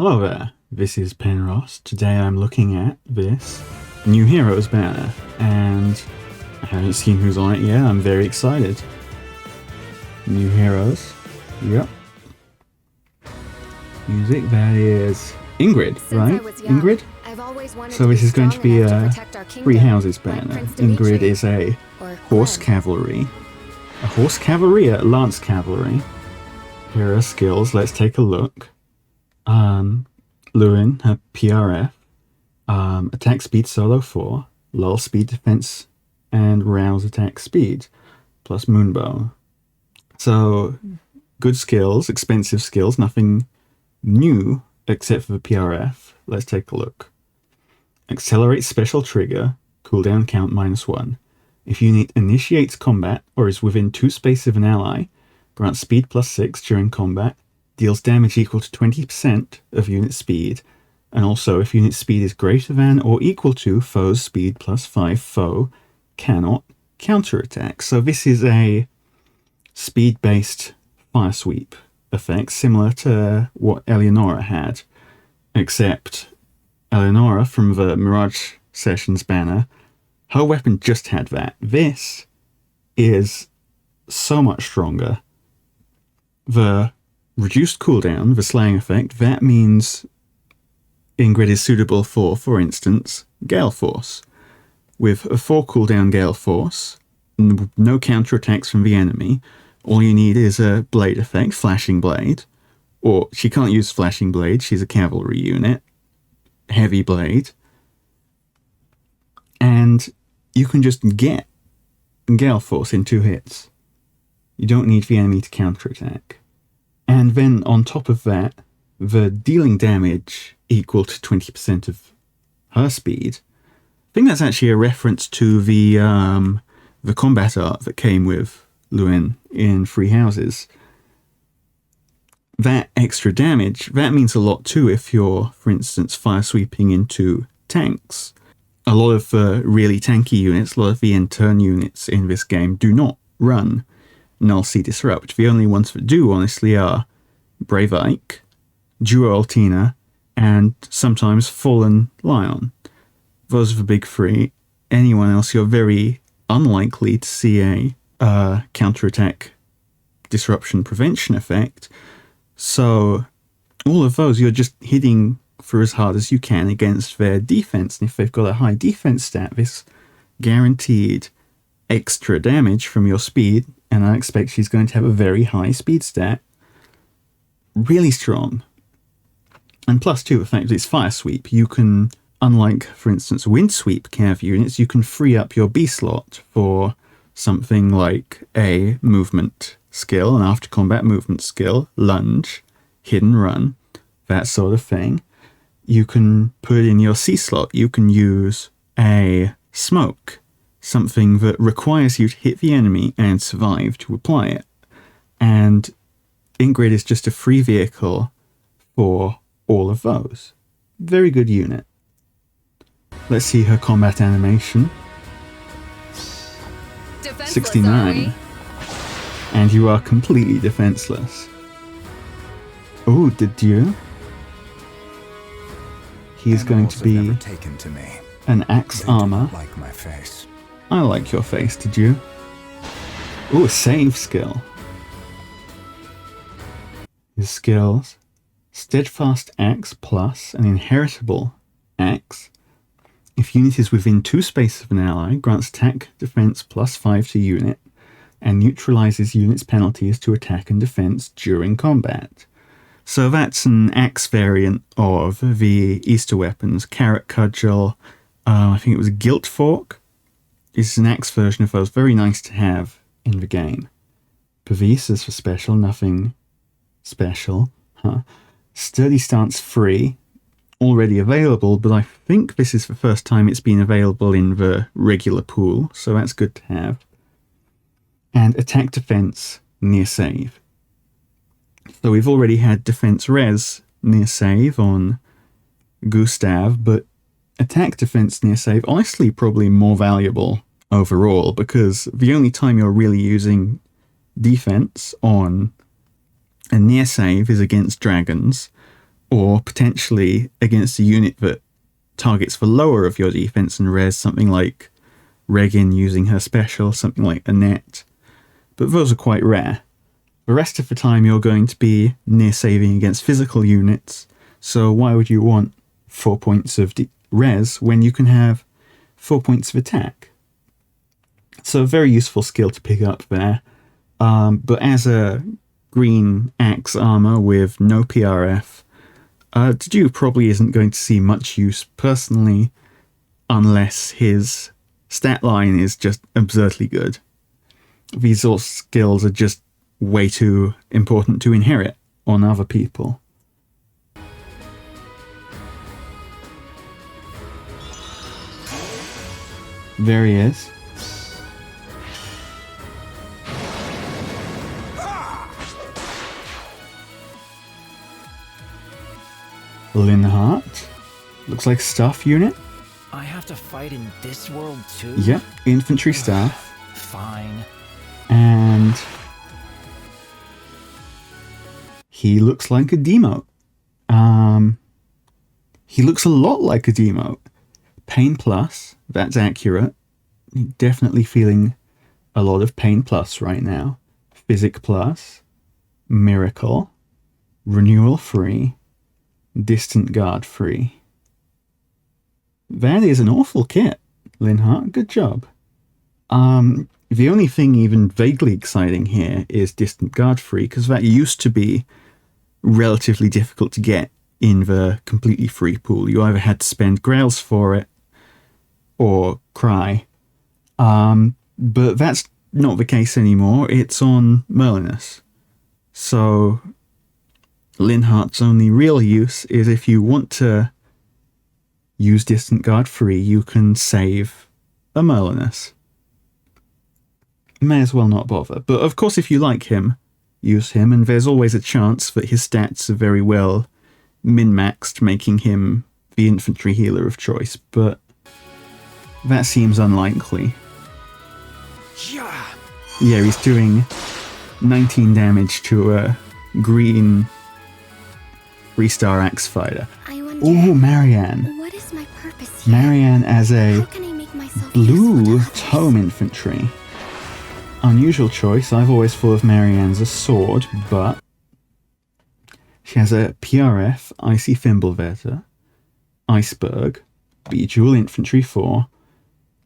Hello there, this is Penros. Today I'm looking at this new Heroes banner, and I haven't seen who's on it yet. I'm very excited. New Heroes. Yep. Music, that is Ingrid, right? Ingrid? So this is going to be a Three Houses banner. Ingrid is a horse cavalry. A horse cavalry? A lance cavalry. Here are skills, let's take a look. Lewin, her PRF, attack speed solo 4, lull speed defense, and rouse attack speed, plus moonbow. So, good skills, expensive skills, nothing new except for the PRF. Let's take a look. Accelerate special trigger, cooldown count -1. If unit initiates combat or is within 2 spaces of an ally, grants speed +6 during combat, deals damage equal to 20% of unit speed, and also if unit speed is greater than or equal to foe's speed +5, foe cannot counterattack. So this is a speed-based fire sweep effect, similar to what Eleonora had, except Eleonora from the Mirage Sessions banner, her weapon just had that. This is so much stronger. The reduced cooldown, the slaying effect, that means Ingrid is suitable for instance, Gale Force. With a 4 cooldown Gale Force, no counterattacks from the enemy, all you need is a blade effect, Flashing Blade. Or she can't use Flashing Blade, she's a cavalry unit. Heavy Blade. And you can just get Gale Force in 2 hits. You don't need the enemy to counterattack. And then on top of that, the dealing damage equal to 20% of her speed. I think that's actually a reference to the combat art that came with Lewin in Three Houses. That extra damage, that means a lot too if you're, for instance, fire sweeping into tanks. A lot of the really tanky units, a lot of the end-turn units in this game do not run Null Sea Disrupt. The only ones that do, honestly, are Brave Ike, Duo Altina, and sometimes Fódlan Lion. Those are the big 3. Anyone else, you're very unlikely to see a counterattack disruption prevention effect. So all of those, you're just hitting for as hard as you can against their defense. And if they've got a high defense stat, this guaranteed extra damage from your speed, and I expect she's going to have a very high speed stat. Really strong. And plus too, the fact that it's fire sweep, you can, unlike for instance wind sweep cav units, you can free up your B slot for something like a movement skill, an after combat movement skill, lunge, hidden run, that sort of thing. You can put in your C slot, you can use a smoke, something that requires you to hit the enemy and survive to apply it. And Ingrid is just a free vehicle for all of those. Very good unit. Let's see her combat animation. Defenseless, 69. And you are completely defenseless. Oh, did you? He's going to be taken to me. an axe armor. Like my face. I like your face, did you? Oh, a save skill. His skills: Steadfast Axe plus an inheritable axe. If unit is within 2 spaces of an ally, grants attack defense +5 to unit, and neutralizes unit's penalties to attack and defense during combat. So that's an axe variant of the Easter weapons. Carrot Cudgel, I think it was Guilt Fork. It's an axe version of those, very nice to have in the game. Pavis is for special, nothing special. Sturdy Stance free, already available, but I think this is the first time it's been available in the regular pool, so that's good to have. And attack defense near save. So we've already had defense res near save on Gustav, but attack defense near save, honestly probably more valuable overall, because the only time you're really using defense on a near save is against dragons, or potentially against a unit that targets the lower of your defense and res, something like Regin using her special, something like Annette. But those are quite rare. The rest of the time you're going to be near saving against physical units, so why would you want 4 points of res when you can have 4 points of attack? So a very useful skill to pick up there. But as a green axe armor with no PRF, Dedue probably isn't going to see much use personally, unless his stat line is just absurdly good. These sort of skills are just way too important to inherit on other people. There he is. Linhardt. Looks like staff unit. I have to fight in this world too? Yep, infantry staff. Fine. And he looks like a demote. He looks a lot like a demote. Pain plus, that's accurate. Definitely feeling a lot of pain plus right now. Physic plus, miracle, renewal free, distant guard free. That is an awful kit, Linhardt. Good job. The only thing even vaguely exciting here is distant guard free, because that used to be relatively difficult to get in the completely free pool. You either had to spend grails for it or cry. But that's not the case anymore. It's on Merlinus. So Linhardt's only real use is if you want to use distant guard free, you can save a Merlinus. May as well not bother. But of course, if you like him, use him, and there's always a chance that his stats are very well min-maxed, making him the infantry healer of choice, but that seems unlikely. Yeah, he's doing 19 damage to a green 3-star axe fighter. Oh, Marianne. What is my purpose here? Marianne as a How can I make myself blue useful to tome others? infantry. Unusual choice. I've always thought of Marianne as a sword, but she has a PRF, Icy Fimbulwetter, Iceberg, Bejewel Infantry 4,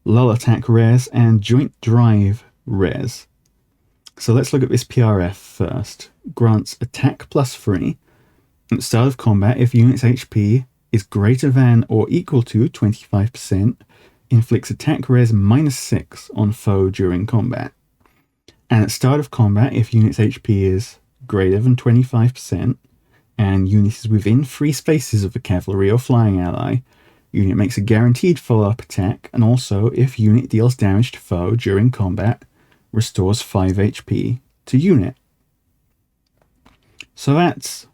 Lull Attack Res, and Joint Drive Res. So let's look at this PRF first. Grants attack plus 3 at the start of combat if unit's HP is greater than or equal to 25%, inflicts attack res -6 on foe during combat. And at start of combat, if unit's HP is greater than 25%, and unit is within free spaces of a cavalry or flying ally, unit makes a guaranteed follow-up attack, and also, if unit deals damage to foe during combat, restores 5 HP to unit. So that's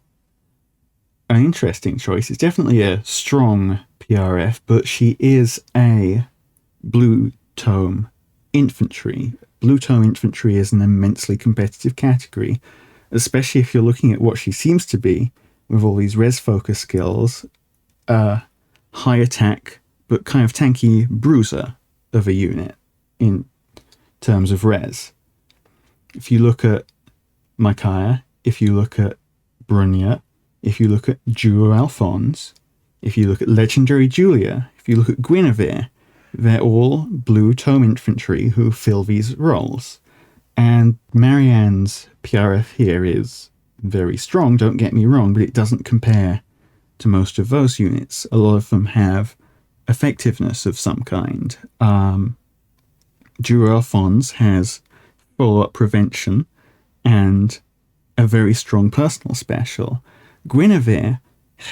an interesting choice. It's definitely a strong PRF, but she is a blue tome infantry. Blue tome infantry is an immensely competitive category, especially if you're looking at what she seems to be with all these res focus skills. High attack, but kind of tanky bruiser of a unit in terms of res. If you look at Micaiah, if you look at Brunya, if you look at Duo Alphonse, if you look at Legendary Julia, if you look at Guinevere, they're all blue tome infantry who fill these roles. And Marianne's PRF here is very strong, don't get me wrong, but it doesn't compare to most of those units. A lot of them have effectiveness of some kind. Duo Alphonse has follow-up prevention and a very strong personal special. Guinevere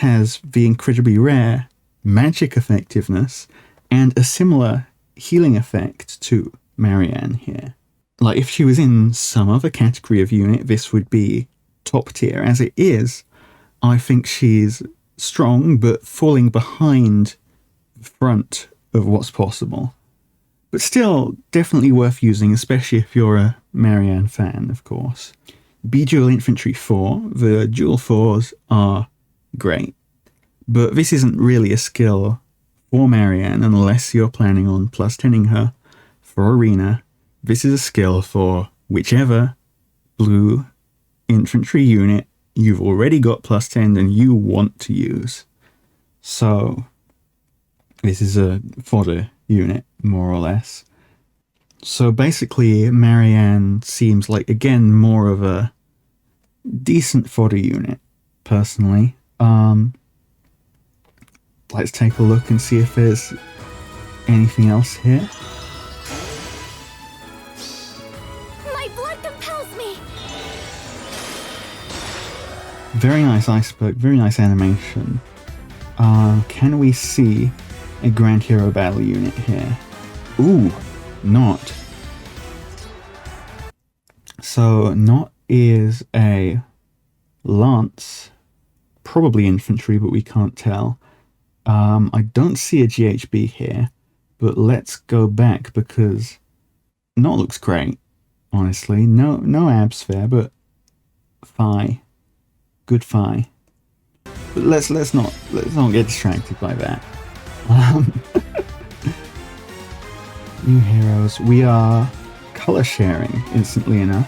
has the incredibly rare magic effectiveness and a similar healing effect to Marianne here. Like, if she was in some other category of unit, this would be top tier. As it is, I think she's strong, but falling behind the front of what's possible. But still, definitely worth using, especially if you're a Marianne fan, of course. Bejewel Infantry 4, the Dual 4s are great. But this isn't really a skill for Marianne unless you're planning on plus 10ing her for Arena. This is a skill for whichever blue infantry unit you've already got plus 10 and you want to use. So this is a fodder unit, more or less. So basically, Marianne seems like, again, more of a decent fodder unit, personally. Let's take a look and see if there's anything else here. My blood compels me. Very nice iceberg, very nice animation. Can we see a Grand Hero Battle unit here? Ooh, Not. So, Not is a lance, probably infantry, but we can't tell. I don't see a GHB here, but let's go back because Not looks great, honestly. No abs there, but Phi. Good Phi. But let's not get distracted by that. New heroes. We are color sharing instantly enough.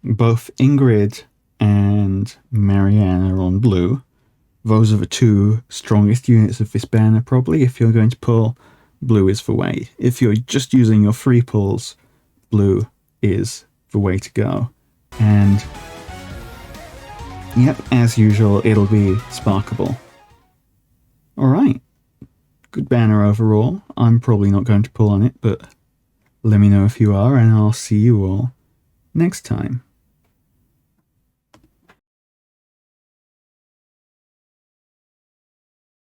Both Ingrid and Marianne are on blue. Those are the two strongest units of this banner, probably. If you're going to pull, blue is the way. If you're just using your free pulls, blue is the way to go. And yep, as usual, it'll be sparkable. Alright. Good banner overall. I'm probably not going to pull on it, but let me know if you are, and I'll see you all next time.